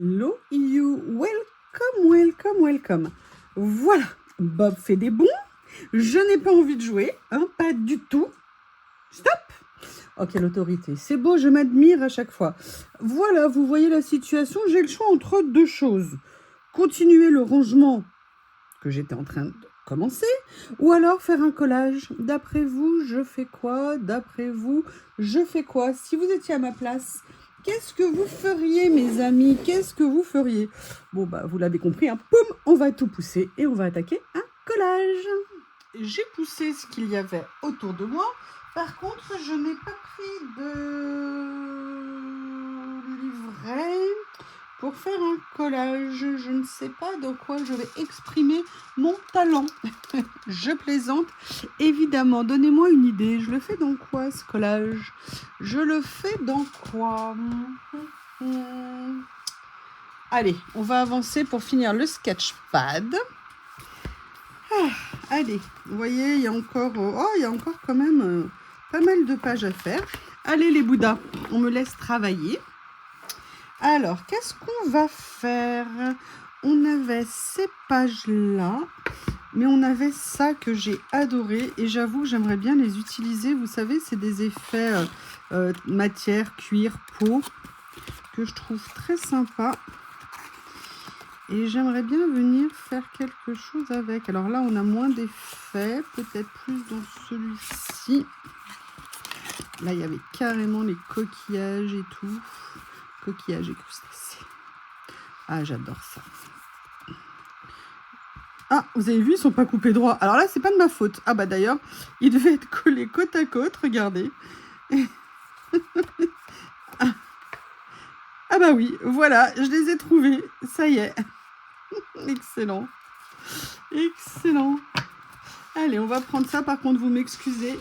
Hello you, welcome. Voilà, Bob fait des bons. Je n'ai pas envie de jouer, hein, pas du tout. Stop. Oh, quelle autorité. C'est beau, je m'admire à chaque fois. Voilà, vous voyez la situation. J'ai le choix entre deux choses. Continuer le rangement que j'étais en train de commencer, ou alors faire un collage. D'après vous, je fais quoi? D'après vous, je fais quoi? Si vous étiez à ma place, qu'est-ce que vous feriez, mes amis? Qu'est-ce que vous feriez? Bon, bah, vous l'avez compris, hein. Poum, on va tout pousser et on va attaquer un collage. J'ai poussé ce qu'il y avait autour de moi. Par contre, je n'ai pas pris de livret pour faire un collage. Je ne sais pas dans quoi je vais exprimer mon talent. Je plaisante. Évidemment, donnez-moi une idée. Je le fais dans quoi, ce collage? Je le fais dans quoi? Allez, on va avancer pour finir le sketchpad. Allez, vous voyez, il y a encore quand même pas mal de pages à faire. Allez les Bouddhas, on me laisse travailler. Alors, qu'est-ce qu'on va faire? On avait ces pages-là, mais on avait ça que j'ai adoré et j'avoue que j'aimerais bien les utiliser. Vous savez, c'est des effets matière, cuir, peau que je trouve très sympa. Et j'aimerais bien venir faire quelque chose avec. Alors là, on a moins d'effets, peut-être plus dans celui-ci. Là, il y avait carrément les coquillages et tout. Coquillages et crustacés. Ah, j'adore ça. Ah, vous avez vu, ils sont pas coupés droit. Alors là, c'est pas de ma faute. Ah bah d'ailleurs, ils devaient être collés côte à côte, regardez. Ah bah oui, voilà, je les ai trouvés. Ça y est. Excellent. Excellent. Allez, on va prendre ça. Par contre, vous m'excusez.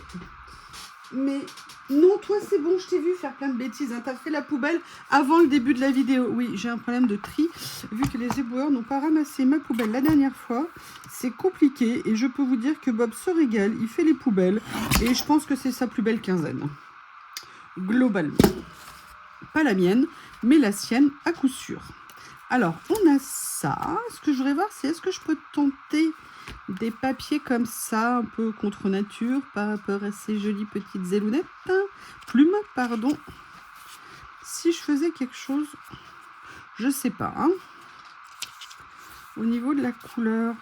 Mais non, toi, c'est bon. Je t'ai vu faire plein de bêtises. Hein. Tu as fait la poubelle avant le début de la vidéo. Oui, j'ai un problème de tri. Vu que les éboueurs n'ont pas ramassé ma poubelle la dernière fois, c'est compliqué. Et je peux vous dire que Bob se régale. Il fait les poubelles. Et je pense que c'est sa plus belle quinzaine. Globalement. Pas la mienne, mais la sienne à coup sûr. Alors, on a ça. Ce que je voudrais voir, c'est est-ce que je peux tenter des papiers comme ça, un peu contre nature, par rapport à ces jolies petites zélounettes. Plumes, pardon. Si je faisais quelque chose, je sais pas. Hein. Au niveau de la couleur,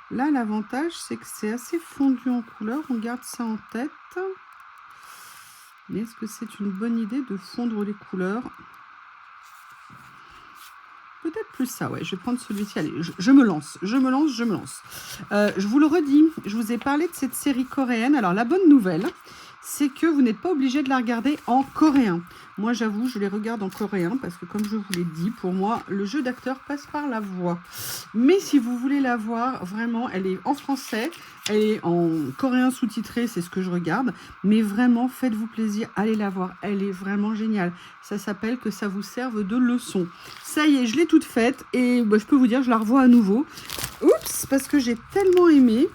là, l'avantage, c'est que c'est assez fondu en couleur. On garde ça en tête. Mais est-ce que c'est une bonne idée de fondre les couleurs ? Peut-être plus ça, ouais. Je vais prendre celui-ci. Allez, je me lance. Je vous le redis, je vous ai parlé de cette série coréenne. Alors, la bonne nouvelle, c'est que vous n'êtes pas obligé de la regarder en coréen. Moi, j'avoue, je les regarde en coréen parce que, comme je vous l'ai dit, pour moi, le jeu d'acteur passe par la voix. Mais si vous voulez la voir, vraiment, elle est en français, elle est en coréen sous-titré, c'est ce que je regarde. Mais vraiment, faites-vous plaisir, allez la voir. Elle est vraiment géniale. Ça s'appelle Que ça vous serve de leçon. Ça y est, je l'ai toute faite et bah, je peux vous dire, je la revois à nouveau. Oups, parce que j'ai tellement aimé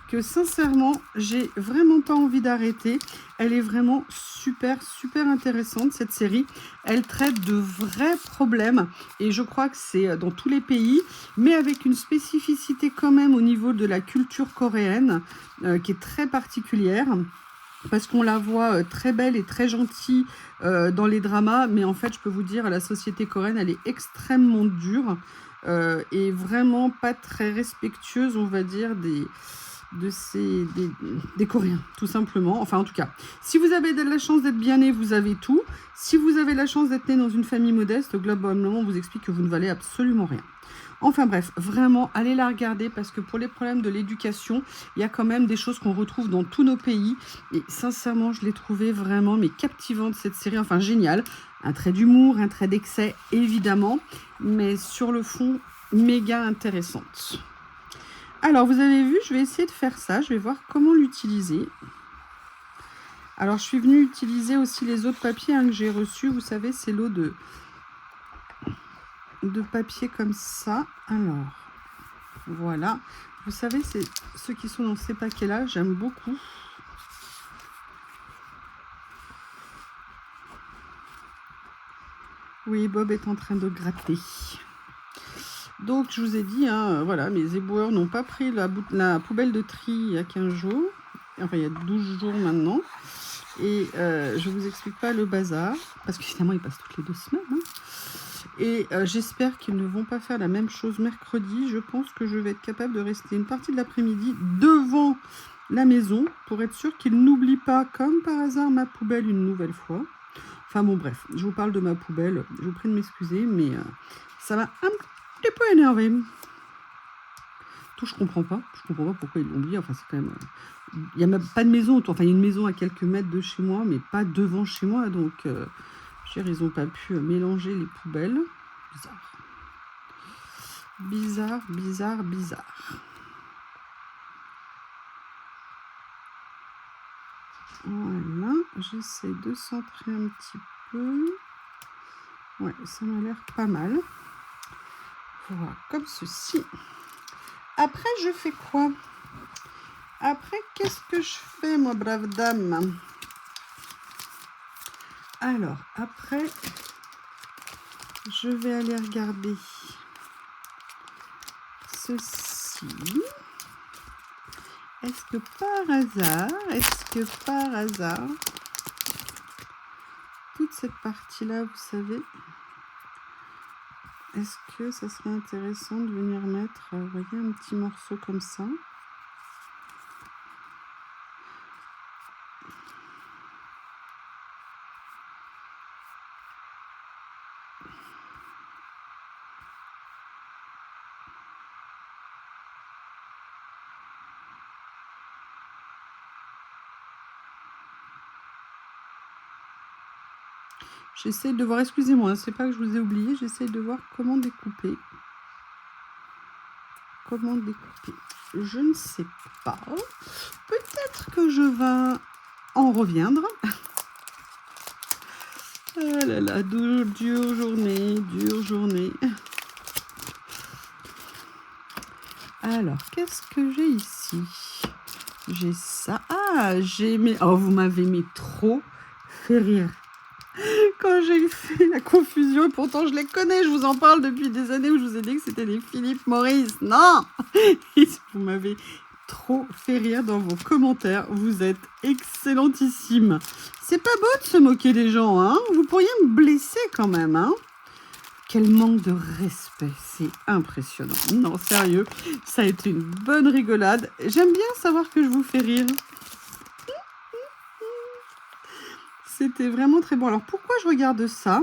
que sincèrement, j'ai vraiment pas envie d'arrêter. Elle est vraiment super intéressante, cette série. Elle traite de vrais problèmes et je crois que c'est dans tous les pays, mais avec une spécificité quand même au niveau de la culture coréenne qui est très particulière. Parce qu'on la voit très belle et très gentille dans les dramas, mais en fait, je peux vous dire, la société coréenne, elle est extrêmement dure et vraiment pas très respectueuse, on va dire, des Coréens, tout simplement. Enfin, en tout cas, si vous avez de la chance d'être bien né, vous avez tout. Si vous avez la chance d'être né dans une famille modeste, globalement, on vous explique que vous ne valez absolument rien. Enfin bref, vraiment, allez la regarder parce que pour les problèmes de l'éducation, il y a quand même des choses qu'on retrouve dans tous nos pays. Et sincèrement, je l'ai trouvée vraiment mais captivante cette série, enfin géniale. Un trait d'humour, un trait d'excès, évidemment, mais sur le fond, méga intéressante. Alors, vous avez vu, je vais essayer de faire ça. Je vais voir comment l'utiliser. Alors, je suis venue utiliser aussi les autres papiers que j'ai reçus. Vous savez, c'est l'eau de papier comme ça. Alors, voilà. Vous savez, c'est ceux qui sont dans ces paquets-là. J'aime beaucoup. Oui, Bob est en train de gratter. Donc, je vous ai dit, hein, voilà, mes éboueurs n'ont pas pris la poubelle de tri il y a 15 jours. Enfin, il y a 12 jours maintenant. Et je vous explique pas le bazar. Parce qu'évidemment, ils passent toutes les 2 semaines. Hein. Et j'espère qu'ils ne vont pas faire la même chose mercredi. Je pense que je vais être capable de rester une partie de l'après-midi devant la maison pour être sûr qu'ils n'oublient pas, comme par hasard, ma poubelle une nouvelle fois. Enfin bon, bref, je vous parle de ma poubelle. Je vous prie de m'excuser, mais ça m'a un petit peu énervé. Tout, je comprends pas pourquoi ils l'ont oublié. Enfin, c'est quand même... Il n'y a même pas de maison. Enfin, il y a une maison à quelques mètres de chez moi, mais pas devant chez moi. Donc, ils n'ont pas pu mélanger les poubelles. Bizarre. Bizarre. Voilà, j'essaie de centrer un petit peu. Ouais, ça m'a l'air pas mal. Voilà, comme ceci. Après, je fais quoi? Après, qu'est-ce que je fais, moi, brave dame? Alors, après, je vais aller regarder ceci. Est-ce que par hasard, toute cette partie-là, vous savez, est-ce que ça serait intéressant de venir mettre, vous voyez, un petit morceau comme ça? J'essaie de voir, excusez-moi, c'est pas que je vous ai oublié, j'essaie de voir comment découper. Comment découper? Je ne sais pas. Peut-être que je vais en reviendre. Ah là là, dure journée. Alors, qu'est-ce que j'ai ici? J'ai ça. Ah, j'ai mis... Oh, vous m'avez mis trop fait rire. Quand j'ai fait la confusion, et pourtant je les connais, je vous en parle depuis des années où je vous ai dit que c'était des Philippe Maurice. Non. Vous m'avez trop fait rire dans vos commentaires. Vous êtes excellentissime. C'est pas beau de se moquer des gens, hein? Vous pourriez me blesser quand même, hein? Quel manque de respect, c'est impressionnant. Non, sérieux, ça a été une bonne rigolade. J'aime bien savoir que je vous fais rire. C'était vraiment très bon. Alors, pourquoi je regarde ça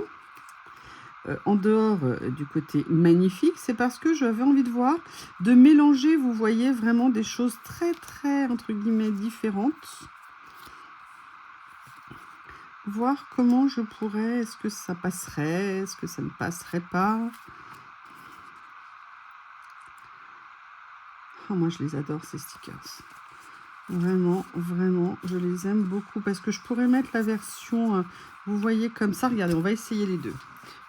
en dehors du côté magnifique? C'est parce que j'avais envie de voir, de mélanger, vous voyez, vraiment des choses très, entre guillemets, différentes. Voir comment je pourrais, est-ce que ça passerait, est-ce que ça ne passerait pas. Oh, moi, je les adore, ces stickers. Vraiment, je les aime beaucoup parce que je pourrais mettre la version, vous voyez, comme ça. Regardez, on va essayer les deux.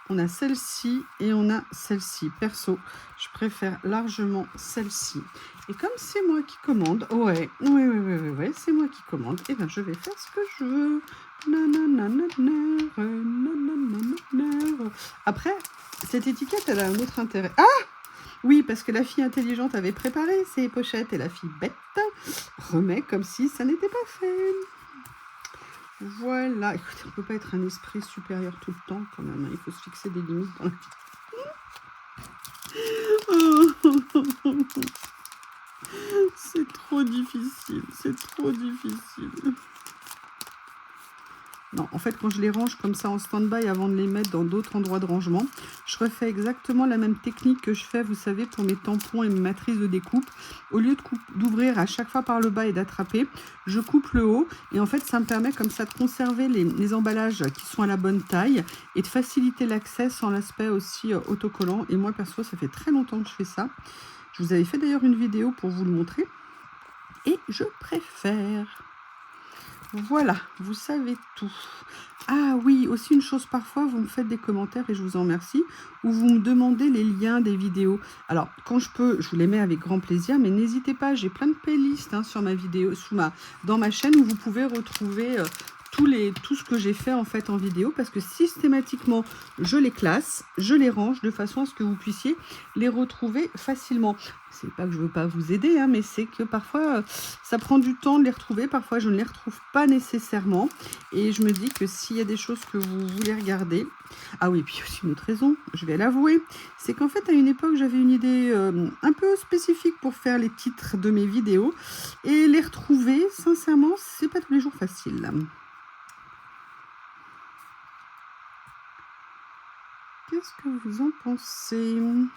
On a celle-ci et on a celle-ci. Perso, je préfère largement celle-ci. Et comme c'est moi qui commande, ouais, c'est moi qui commande, et bien je vais faire ce que je veux. Après, cette étiquette, elle a un autre intérêt. Ah! Oui, parce que la fille intelligente avait préparé ses pochettes et la fille bête remet comme si ça n'était pas fait. Voilà. Écoutez, on ne peut pas être un esprit supérieur tout le temps quand même. Hein. Il faut se fixer des limites dans la vie. C'est trop difficile. Non, en fait, quand je les range comme ça en stand-by avant de les mettre dans d'autres endroits de rangement, je refais exactement la même technique que je fais, vous savez, pour mes tampons et mes matrices de découpe. Au lieu d'ouvrir à chaque fois par le bas et d'attraper, je coupe le haut. Et en fait, ça me permet comme ça de conserver les emballages qui sont à la bonne taille et de faciliter l'accès sans l'aspect aussi autocollant. Et moi, perso, ça fait très longtemps que je fais ça. Je vous avais fait d'ailleurs une vidéo pour vous le montrer. Et je préfère... Voilà, vous savez tout. Ah oui, aussi une chose, parfois, vous me faites des commentaires, et je vous en remercie, où vous me demandez les liens des vidéos. Alors, quand je peux, je vous les mets avec grand plaisir, mais n'hésitez pas, j'ai plein de playlists hein, sur ma vidéo, dans ma chaîne, où vous pouvez retrouver tout ce que j'ai fait en fait en vidéo, parce que systématiquement je les classe, je les range de façon à ce que vous puissiez les retrouver facilement. C'est pas que je veux pas vous aider, hein, mais c'est que parfois ça prend du temps de les retrouver, parfois je ne les retrouve pas nécessairement, et je me dis que s'il y a des choses que vous voulez regarder, ah oui, puis aussi une autre raison, je vais l'avouer, c'est qu'en fait à une époque j'avais une idée un peu spécifique pour faire les titres de mes vidéos, et les retrouver sincèrement c'est pas tous les jours facile. Qu'est-ce que vous en pensez? Vous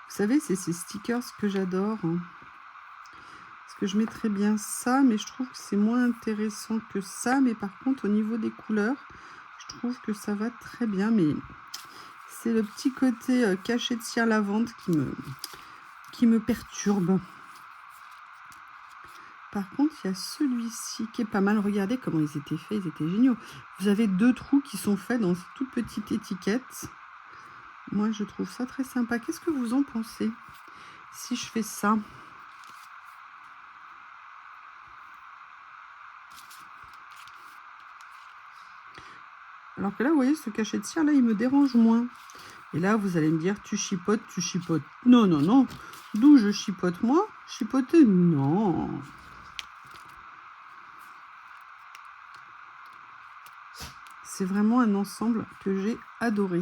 savez, c'est ces stickers que j'adore. Parce que je mettrais bien ça, mais je trouve que c'est moins intéressant que ça. Mais par contre, au niveau des couleurs, je trouve que ça va très bien. Mais c'est le petit côté cachet de cire lavande qui me perturbe. Par contre, il y a celui-ci qui est pas mal. Regardez comment ils étaient faits, ils étaient géniaux. Vous avez 2 trous qui sont faits dans cette toute petite étiquette. Moi, je trouve ça très sympa. Qu'est-ce que vous en pensez si je fais ça? Alors que là, vous voyez, ce cachet de cire, là, il me dérange moins. Et là, vous allez me dire, tu chipotes, tu chipotes. Non, non, non. D'où je chipote, moi? Chipoter, non. C'est vraiment un ensemble que j'ai adoré,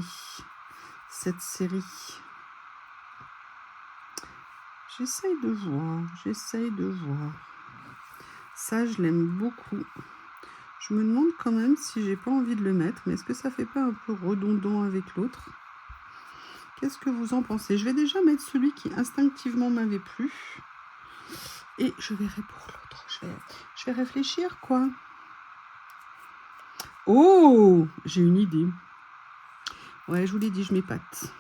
cette série. J'essaye de voir, j'essaye de voir. Ça, je l'aime beaucoup. Je me demande quand même si j'ai pas envie de le mettre, mais est-ce que ça fait pas un peu redondant avec l'autre? Qu'est-ce que vous en pensez? Je vais déjà mettre celui qui instinctivement m'avait plu. Et je verrai pour l'autre. Je vais réfléchir, quoi. Oh, j'ai une idée. Ouais, je vous l'ai dit, je m'épate.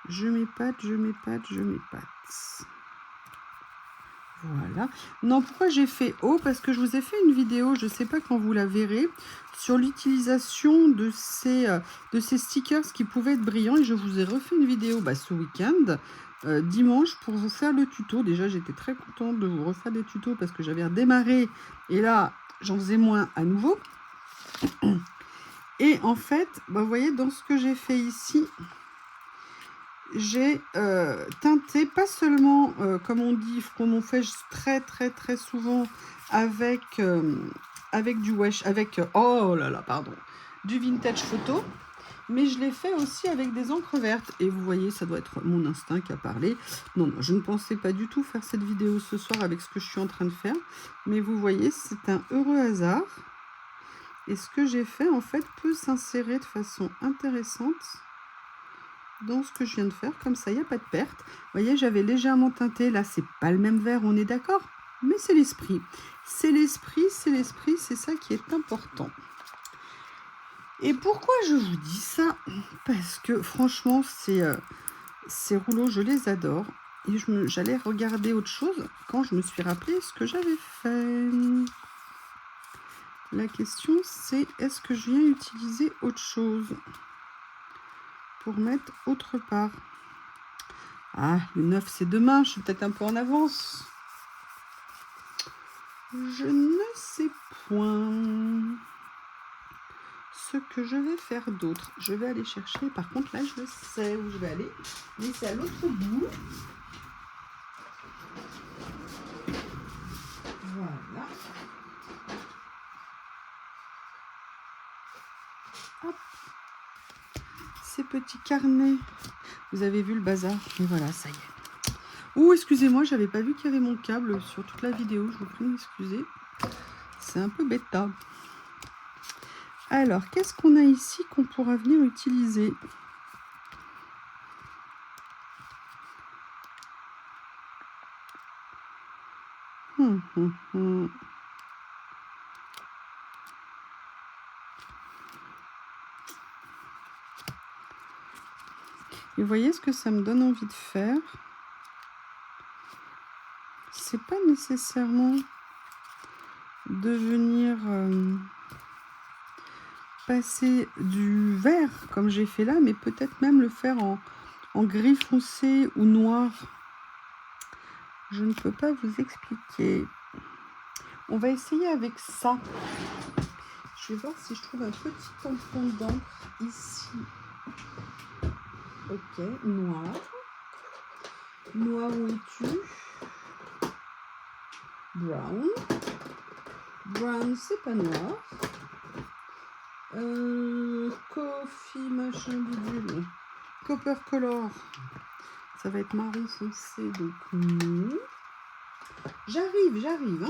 Je m'épate, je m'épate, je m'épate. Voilà. Non, pourquoi j'ai fait haut? Parce que je vous ai fait une vidéo, je ne sais pas quand vous la verrez, sur l'utilisation de ces stickers qui pouvaient être brillants. Et je vous ai refait une vidéo ce week-end, dimanche, pour vous faire le tuto. Déjà, j'étais très contente de vous refaire des tutos parce que j'avais redémarré. Et là, j'en faisais moins à nouveau. Et en fait, vous voyez, dans ce que j'ai fait ici, j'ai teinté, pas seulement, comme on dit, comme on fait très souvent avec, avec du wash, avec, oh là là, pardon, du vintage photo, mais je l'ai fait aussi avec des encres vertes. Et vous voyez, ça doit être mon instinct qui a parlé. Non, non, je ne pensais pas du tout faire cette vidéo ce soir avec ce que je suis en train de faire, mais vous voyez, c'est un heureux hasard. Et ce que j'ai fait, en fait, peut s'insérer de façon intéressante dans ce que je viens de faire. Comme ça, il n'y a pas de perte. Vous voyez, j'avais légèrement teinté. Là, c'est pas le même vert, on est d'accord. Mais c'est l'esprit. C'est l'esprit, c'est l'esprit. C'est ça qui est important. Et pourquoi je vous dis ça? Parce que, franchement, ces rouleaux, je les adore. Et j'allais regarder autre chose quand je me suis rappelé ce que j'avais fait. La question, c'est est-ce que je viens utiliser autre chose pour mettre autre part? Ah, le 9, c'est demain. Je suis peut-être un peu en avance. Je ne sais point ce que je vais faire d'autre. Je vais aller chercher. Par contre, là, je sais où je vais aller. Mais c'est à l'autre bout. Voilà. Hop. Ces petits carnets. Vous avez vu le bazar? Et voilà, ça y est. Ouh, excusez-moi, j'avais pas vu qu'il y avait mon câble sur toute la vidéo. Je vous prie d'excuser. C'est un peu bêta. Alors, qu'est-ce qu'on a ici qu'on pourra venir utiliser? Et vous voyez ce que ça me donne envie de faire? C'est pas nécessairement de venir passer du vert comme j'ai fait là, mais peut-être même le faire en gris foncé ou noir. Je ne peux pas vous expliquer. On va essayer avec ça. Je vais voir si je trouve un petit tampon d'encre ici. Ok, noir. Noir, où es-tu? Brown. Brown, c'est pas noir. Coffee, machin, bidule. Copper color. Ça va être marron foncé, donc non. J'arrive, hein.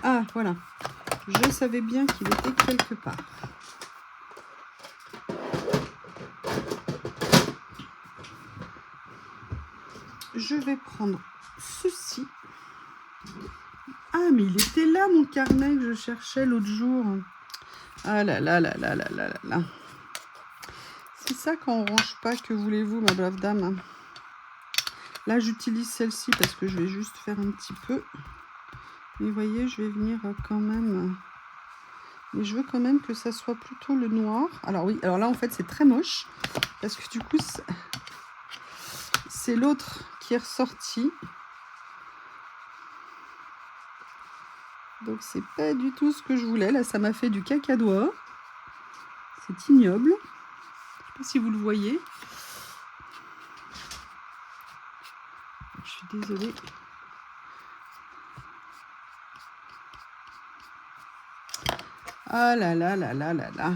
Ah, voilà. Je savais bien qu'il était quelque part. Je vais prendre ceci. Ah, mais il était là, mon carnet que je cherchais l'autre jour. Ah là là là là là là là là. C'est ça quand on range pas, que voulez-vous, ma brave dame. Là, j'utilise celle-ci parce que je vais juste faire un petit peu. Mais vous voyez, je vais venir quand même... Mais je veux quand même que ça soit plutôt le noir. Alors oui, alors là, en fait, c'est très moche. Parce que du coup, c'est l'autre qui est ressorti. Donc, c'est pas du tout ce que je voulais. Là, ça m'a fait du cacadois. C'est ignoble. Je sais pas si vous le voyez. Je suis désolée. Ah là là là là là là.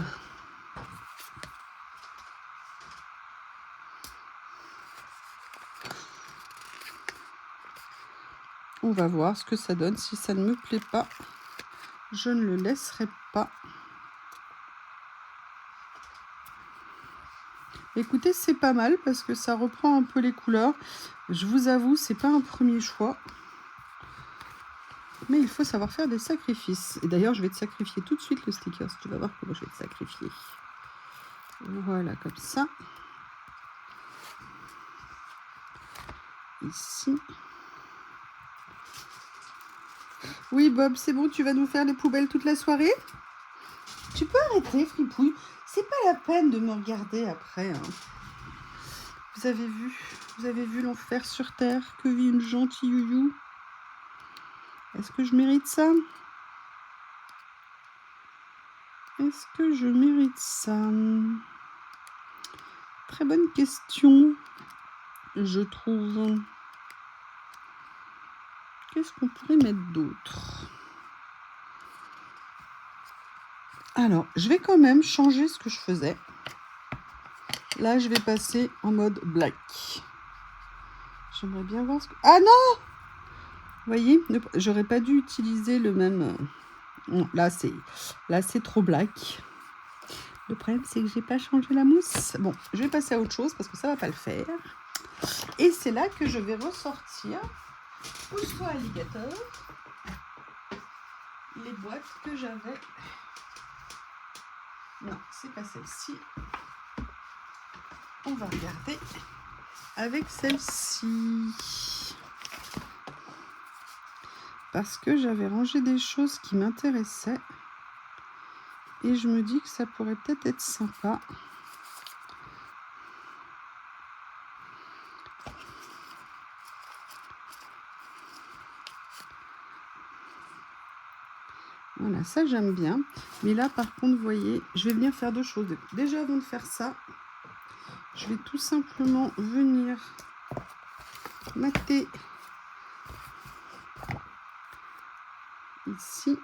On va voir ce que ça donne. Si ça ne me plaît pas, je ne le laisserai pas. Écoutez, c'est pas mal parce que ça reprend un peu les couleurs. Je vous avoue, c'est pas un premier choix. Mais il faut savoir faire des sacrifices. Et d'ailleurs, je vais te sacrifier tout de suite le sticker. Tu vas voir comment je vais te sacrifier. Voilà, comme ça. Ici. Oui, Bob, c'est bon, tu vas nous faire les poubelles toute la soirée? Tu peux arrêter, Fripouille. C'est pas la peine de me regarder après. Hein. Vous avez vu l'enfer sur Terre que vit une gentille youyou? Est-ce que je mérite ça? Est-ce que je mérite ça? Très bonne question, je trouve. Qu'est-ce qu'on pourrait mettre d'autre? Alors, je vais quand même changer ce que je faisais. Là, je vais passer en mode black. J'aimerais bien voir ce que... Ah non! Vous voyez, j'aurais pas dû utiliser le même... Non, là, c'est trop black. Le problème, c'est que j'ai pas changé la mousse. Bon, je vais passer à autre chose parce que ça va pas le faire. Et c'est là que je vais ressortir, pousse-toi alligator, les boîtes que j'avais. Non, c'est pas celle-ci. On va regarder avec celle-ci. Parce que j'avais rangé des choses qui m'intéressaient. Et je me dis que ça pourrait peut-être être sympa. Voilà, ça j'aime bien. Mais là, par contre, vous voyez, je vais venir faire deux choses. Déjà, avant de faire ça, je vais tout simplement venir mater ici.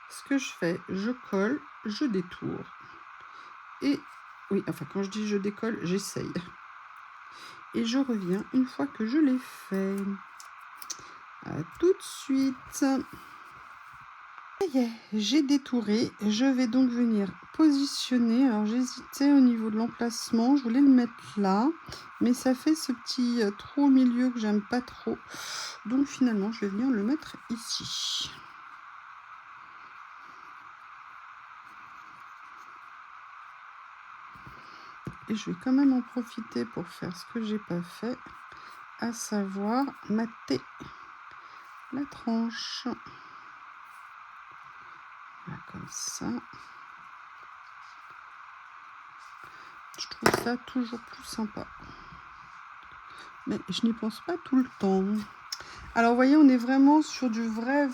Ce que je fais, je colle, je détourne. Et oui, enfin, quand je dis je décolle, j'essaye. Et je reviens une fois que je l'ai fait. À tout de suite. Ça y est, j'ai détouré. Je vais donc venir positionner. Alors, j'hésitais au niveau de l'emplacement. Je voulais le mettre là. Mais ça fait ce petit trou au milieu que j'aime pas trop. Donc, finalement, je vais venir le mettre ici. Et je vais quand même en profiter pour faire ce que j'ai pas fait, à savoir mater la tranche. Voilà, comme ça. Je trouve ça toujours plus sympa. Mais je n'y pense pas tout le temps. Alors, vous voyez, on est vraiment sur du vrai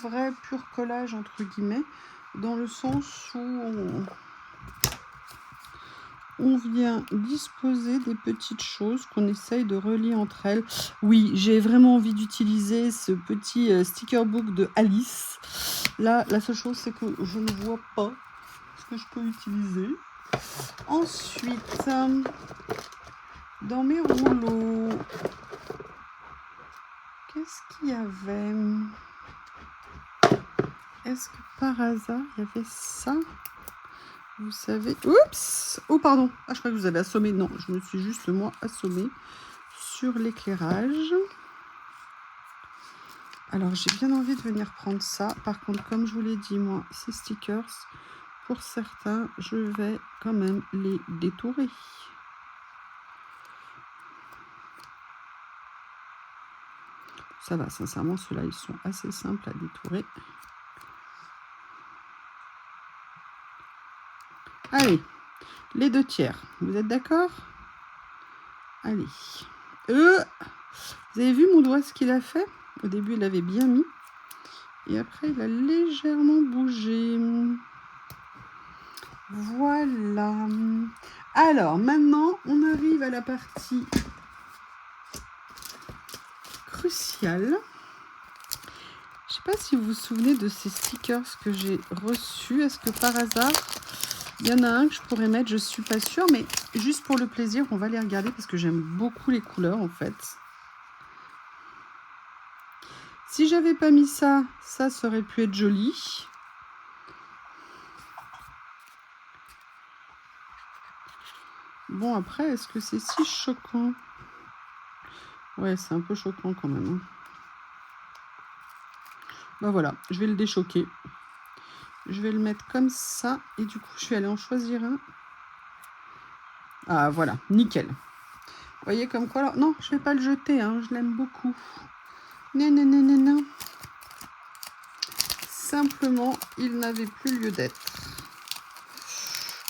pur collage, entre guillemets, dans le sens où on vient disposer des petites choses qu'on essaye de relier entre elles. Oui, j'ai vraiment envie d'utiliser ce petit sticker book de Alice. Là, la seule chose, c'est que je ne vois pas ce que je peux utiliser. Ensuite, dans mes rouleaux, qu'est-ce qu'il y avait? Est-ce que par hasard, il y avait ça? Vous savez... Oups! Oh, pardon. Ah, je crois que vous avez assommé. Non, je me suis juste, moi, assommée sur l'éclairage. Alors, j'ai bien envie de venir prendre ça. Par contre, comme je vous l'ai dit, moi, ces stickers, pour certains, je vais quand même les détourer. Ça va, sincèrement, ceux-là, ils sont assez simples à détourer. Allez, les 2/3. Vous êtes d'accord? Allez. Vous avez vu mon doigt, ce qu'il a fait? Au début, il avait bien mis. Et après, il a légèrement bougé. Voilà. Alors, maintenant, on arrive à la partie cruciale. Je ne sais pas si vous vous souvenez de ces stickers que j'ai reçus. Est-ce que par hasard, il y en a un que je pourrais mettre? Je ne suis pas sûre, mais juste pour le plaisir, on va les regarder parce que j'aime beaucoup les couleurs, en fait. Si j'avais pas mis ça, ça aurait pu être joli. Bon, après, est-ce que c'est si choquant? Ouais, c'est un peu choquant quand même. Ben voilà, je vais le déchoquer. Je vais le mettre comme ça. Et du coup, je vais aller en choisir un. Ah, voilà, nickel. Vous voyez comme quoi... Alors, non, je ne vais pas le jeter, hein, je l'aime beaucoup. Non, non, non, non, non. Simplement, il n'avait plus lieu d'être.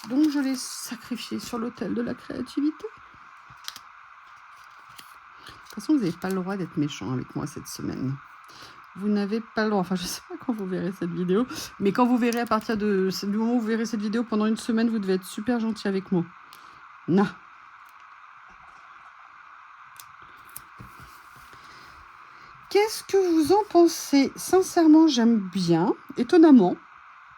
Donc, je l'ai sacrifié sur l'autel de la créativité. De toute façon, vous n'avez pas le droit d'être méchant avec moi cette semaine. Vous n'avez pas le droit. Enfin, je ne sais pas quand vous verrez cette vidéo. Mais quand vous verrez à partir du moment où vous verrez cette vidéo, pendant une semaine, vous devez être super gentil avec moi. Non. Qu'est-ce que vous en pensez? Sincèrement, j'aime bien, étonnamment,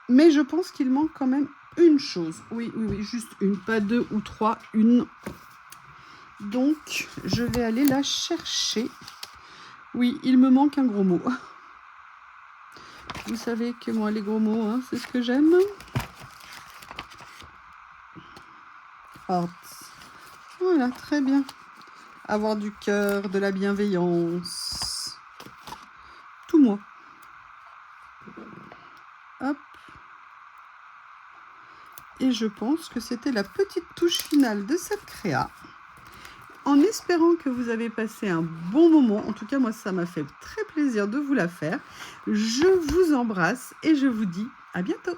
mais je pense qu'il manque quand même une chose. Oui, juste une, pas 2 ou 3, une. Donc, je vais aller la chercher. Oui, il me manque un gros mot. Vous savez que moi, les gros mots, hein, c'est ce que j'aime. Heart. Voilà, très bien. Avoir du cœur, de la bienveillance. Tout moi. Hop. Et je pense que c'était la petite touche finale de cette créa. En espérant que vous avez passé un bon moment. En tout cas, moi, ça m'a fait très plaisir de vous la faire. Je vous embrasse et je vous dis à bientôt.